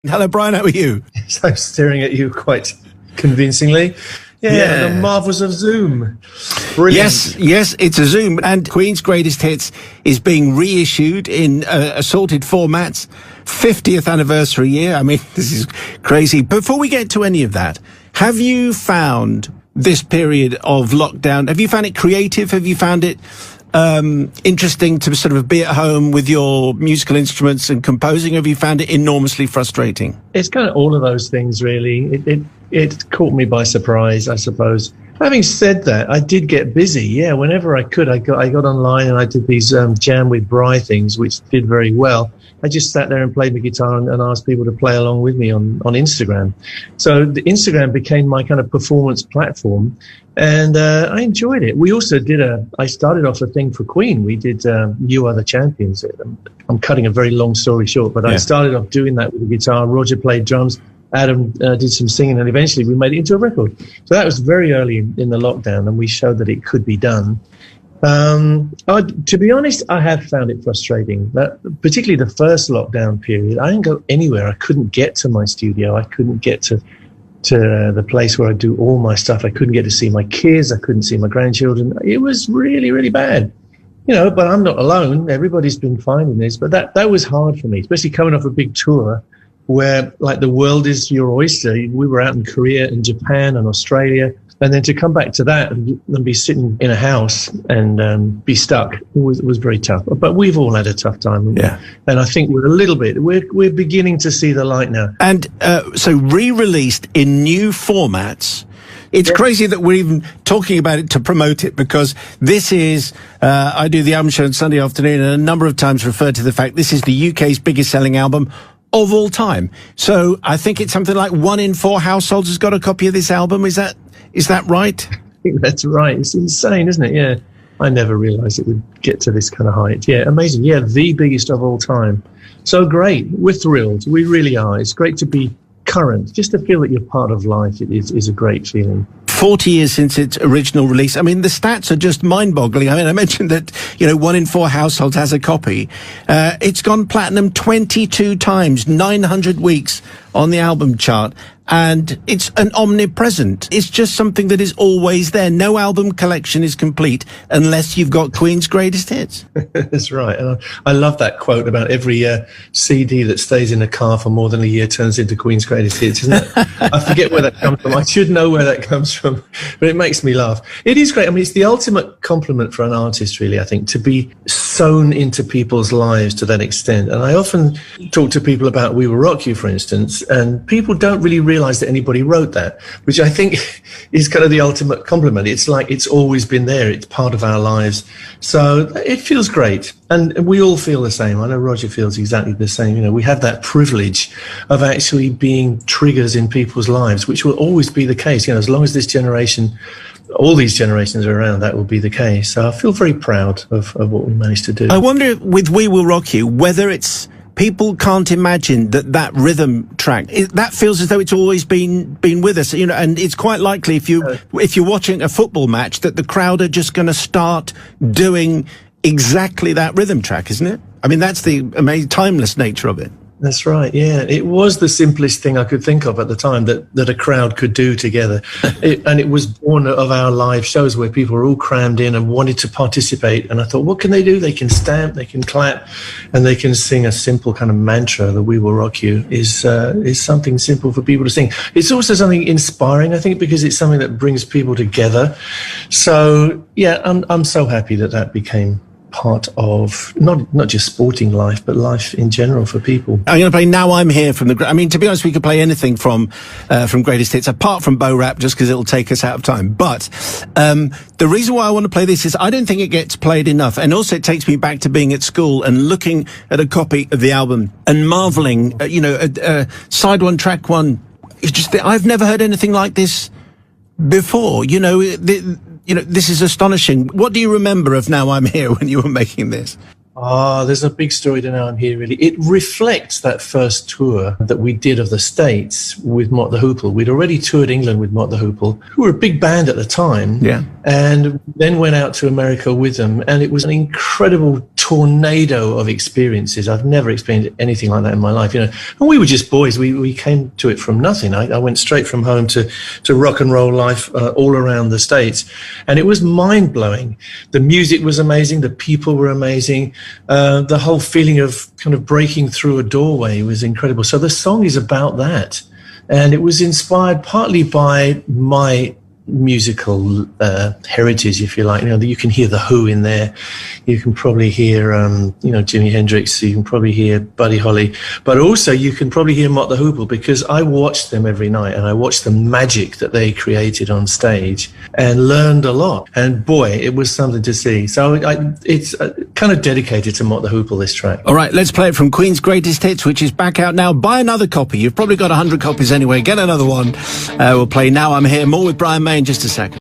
Hello, Brian. How are you? So I'm staring at you quite convincingly. Yeah, the marvels of Zoom. Brilliant. Yes, it's a Zoom. And Queen's Greatest Hits is being reissued in assorted formats. 50th anniversary year. I mean, this is crazy. Before we get to any of that, have you found this period of lockdown, have you found it creative? Have you found it interesting to sort of be at home with your musical instruments and composing? Have you found it enormously frustrating? It's kind of all of those things, really. It caught me by surprise, I suppose. Having said that, I did get busy. Yeah, whenever I could, I got online and I did these Jam with Bry things, which did very well. I just sat there and played the guitar and asked people to play along with me on Instagram. So the Instagram became my kind of performance platform, and I enjoyed it. We also did I started off a thing for Queen. We did You Are the Champions. I'm cutting a very long story short, but I started off doing that with the guitar. Roger played drums. Adam did some singing, and eventually we made it into a record. So that was very early in the lockdown, and we showed that it could be done. To be honest, I have found it frustrating. Particularly the first lockdown period, I didn't go anywhere. I couldn't get to my studio. I couldn't get to the place where I do all my stuff. I couldn't get to see my kids. I couldn't see my grandchildren. It was really, really bad. You know, but I'm not alone. Everybody's been finding this. But that was hard for me, especially coming off a big tour where, like, the world is your oyster. We were out in Korea and Japan and Australia. And then to come back to that and be sitting in a house and be stuck was very tough. But we've all had a tough time. Yeah. And I think we're beginning to see the light now. And so re-released in new formats. It's crazy that we're even talking about it to promote it, because this is, I do the album show on Sunday afternoon and a number of times referred to the fact this is the UK's biggest selling album of all time. So I think it's something like 1 in 4 households has got a copy of this album. Is that right? I think that's right. It's insane, isn't it? Yeah. I never realized it would get to this kind of height. Yeah, amazing. Yeah, the biggest of all time. So great. We're thrilled. We really are. It's great to be current. Just to feel that you're part of life is a great feeling. 40 years since its original release. I mean, the stats are just mind-boggling. I mean, I mentioned that, 1 in 4 households has a copy. It's gone platinum 22 times, 900 weeks on the album chart. And it's an omnipresent. It's just something that is always there. No album collection is complete unless you've got Queen's Greatest Hits. That's right. And I love that quote about every CD that stays in a car for more than a year turns into Queen's Greatest Hits, isn't it? I forget where that comes from. I should know where that comes from, but it makes me laugh. It is great. I mean, it's the ultimate compliment for an artist, really, I think, to be sewn into people's lives to that extent. And I often talk to people about We Will Rock You, for instance, and people don't really realize that anybody wrote that, which I think is kind of the ultimate compliment. It's like it's always been there. It's part of our lives. So it feels great. And we all feel the same. I know Roger feels exactly the same. We have that privilege of actually being triggers in people's lives, which will always be the case. As long as this generation, all these generations are around, that will be the case. So I feel very proud of what we managed to do. I wonder with We Will Rock You, whether it's people can't imagine that rhythm track, that feels as though it's always been with us, and it's quite likely if you're watching a football match that the crowd are just going to start doing exactly that rhythm track, isn't it? I mean, that's the amazing timeless nature of it. That's right. Yeah, it was the simplest thing I could think of at the time that a crowd could do together. And it was born of our live shows where people were all crammed in and wanted to participate. And I thought, what can they do? They can stamp, they can clap, and they can sing a simple kind of mantra. The We Will Rock You is something simple for people to sing. It's also something inspiring, I think, because it's something that brings people together. So yeah, I'm so happy that became part of not just sporting life, but life in general for people. I'm going to play Now I'm Here from I mean, to be honest, we could play anything from Greatest Hits, apart from Bo Rap, just because it'll take us out of time. But the reason why I want to play this is I don't think it gets played enough. And also it takes me back to being at school and looking at a copy of the album and marveling, side one, track one. It's just that I've never heard anything like this before. This is astonishing. What do you remember of Now I'm Here when you were making this? There's a big story to Now I'm Here, really. It reflects that first tour that we did of the States with Mott the Hoople. We'd already toured England with Mott the Hoople, who were a big band at the time. Yeah. And then went out to America with them. And it was an incredible tour tornado of experiences. I've never experienced anything like that in my life, you know. And we were just boys. We came to it from nothing. I went straight from home to rock and roll life all around the States. And it was mind blowing. The music was amazing. The people were amazing. The whole feeling of kind of breaking through a doorway was incredible. So the song is about that. And it was inspired partly by my musical heritage, if you like. You know, you can hear the Who in there. You can probably hear, you know, Jimi Hendrix. You can probably hear Buddy Holly. But also you can probably hear Mott the Hoople, because I watched them every night and I watched the magic that they created on stage and learned a lot. And boy, it was something to see. So it's kind of dedicated to Mott the Hoople, this track. All right, let's play it from Queen's Greatest Hits, which is back out now. Buy another copy. You've probably got 100 copies anyway. Get another one. We'll play Now I'm Here. More with Brian May in just a second.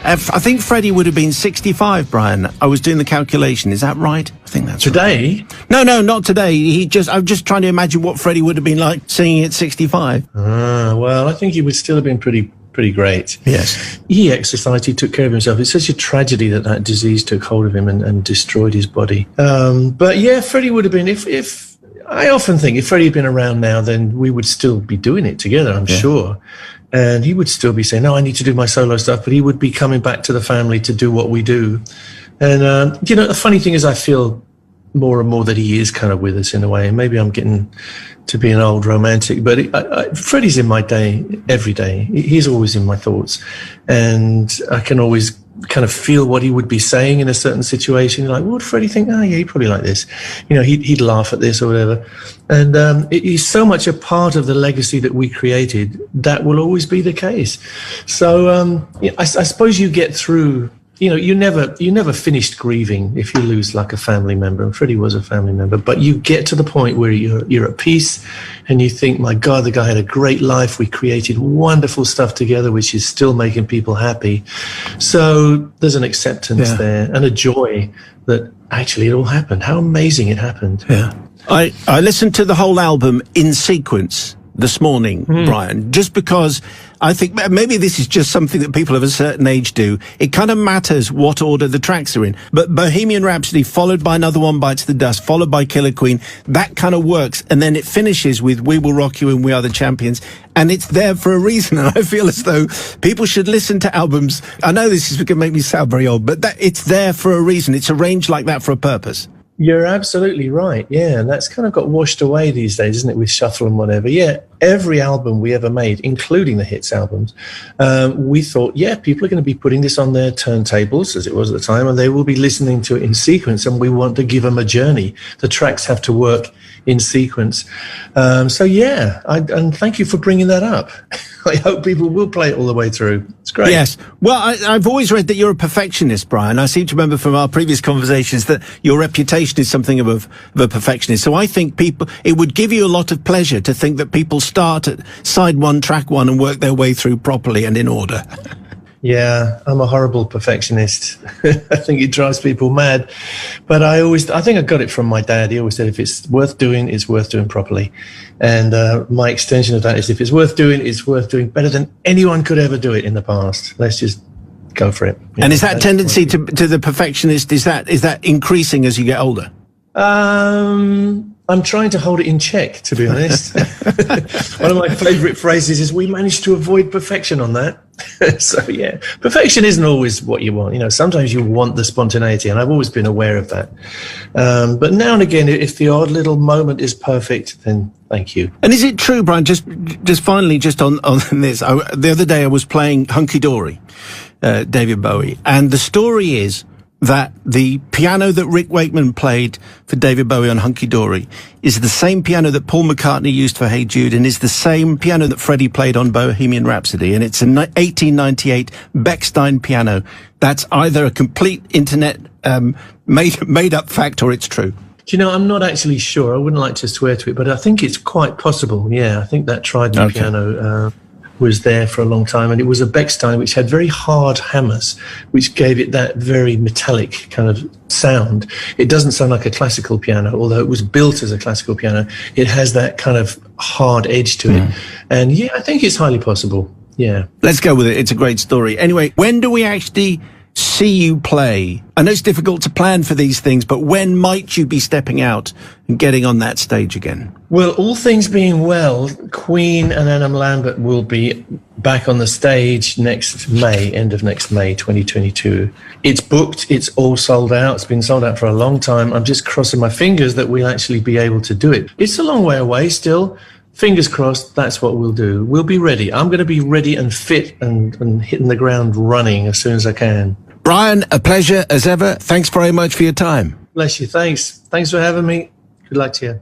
I think Freddie would have been 65, Brian. I was doing the calculation. Is that right? I think that's today. Right. No, not today. I'm just trying to imagine what Freddie would have been like singing at 65. Well, I think he would still have been pretty great. Yes. He exercised, he took care of himself. It's such a tragedy that disease took hold of him and destroyed his body. But yeah, Freddie would have been, if I often think if Freddie had been around now, then we would still be doing it together, I'm sure. And he would still be saying, no, I need to do my solo stuff, but he would be coming back to the family to do what we do. And, you know, the funny thing is I feel more and more that he is kind of with us in a way. And maybe I'm getting to be an old romantic, but Freddie's in my day every day. He's always in my thoughts. And I can always kind of feel what he would be saying in a certain situation. You're like, what would Freddie think? Oh, yeah, he'd probably like this. You know, he'd laugh at this or whatever. And he's so much a part of the legacy that we created that will always be the case. So I suppose you get through. You know, you never finished grieving if you lose like a family member. And Freddie was a family member, but you get to the point where you're at peace and you think, my God, the guy had a great life. We created wonderful stuff together, which is still making people happy. So there's an acceptance there and a joy that actually it all happened. How amazing it happened. Yeah. I listened to the whole album in sequence this morning, Brian, just because I think maybe this is just something that people of a certain age do. It kind of matters what order the tracks are in. But Bohemian Rhapsody, followed by Another One Bites the Dust, followed by Killer Queen, that kind of works. And then it finishes with We Will Rock You and We Are the Champions. And it's there for a reason. And I feel as though people should listen to albums. I know this is going to make me sound very old, but it's there for a reason. It's arranged like that for a purpose. You're absolutely right. Yeah, and that's kind of got washed away these days, isn't it, with shuffle and whatever. Yeah, every album we ever made, including the hits albums, we thought, yeah, people are going to be putting this on their turntables, as it was at the time, and they will be listening to it in sequence, and we want to give them a journey. The tracks have to work in sequence. So, yeah, and thank you for bringing that up. I hope people will play it all the way through. It's great. Yes. Well, I've always read that you're a perfectionist, Brian. I seem to remember from our previous conversations that your reputation is something of a perfectionist. So I think it would give you a lot of pleasure to think that people start at side one, track one, and work their way through properly and in order. Yeah, I'm a horrible perfectionist. I think it drives people mad. But I think I got it from my dad. He always said, if it's worth doing, it's worth doing properly. And my extension of that is, if it's worth doing, it's worth doing better than anyone could ever do it in the past. Let's just go for it. And is that tendency to the perfectionist, is that increasing as you get older? I'm trying to hold it in check, to be honest. One of my favourite phrases is, we managed to avoid perfection on that. So, yeah, perfection isn't always what you want. You know, sometimes you want the spontaneity, and I've always been aware of that. But now and again, if the odd little moment is perfect, then thank you. And is it true, Brian, just finally, just on this, the other day I was playing Hunky Dory, David Bowie, and the story is that the piano that Rick Wakeman played for David Bowie on Hunky Dory is the same piano that Paul McCartney used for Hey Jude, and is the same piano that Freddie played on Bohemian Rhapsody. And it's an 1898 Bechstein piano. That's either a complete internet made up fact, or it's true. Do you know, I'm not actually sure. I wouldn't like to swear to it, but I think it's quite possible. Yeah, I think that Trident piano was there for a long time, and it was a Bechstein which had very hard hammers, which gave it that very metallic kind of sound. It doesn't sound like a classical piano, although it was built as a classical piano. It has that kind of hard edge to it. And yeah, I think it's highly possible. Yeah. Let's go with it. It's a great story. Anyway, when do we actually see you play? I know it's difficult to plan for these things, but when might you be stepping out and getting on that stage again? Well, all things being well, Queen and Adam Lambert will be back on the stage next May, end of next May, 2022. It's booked. It's all sold out. It's been sold out for a long time. I'm just crossing my fingers that we'll actually be able to do it. It's a long way away still. Fingers crossed, that's what we'll do. We'll be ready. I'm going to be ready and fit and hitting the ground running as soon as I can. Brian, a pleasure as ever. Thanks very much for your time. Bless you. Thanks. Thanks for having me. Good luck to you.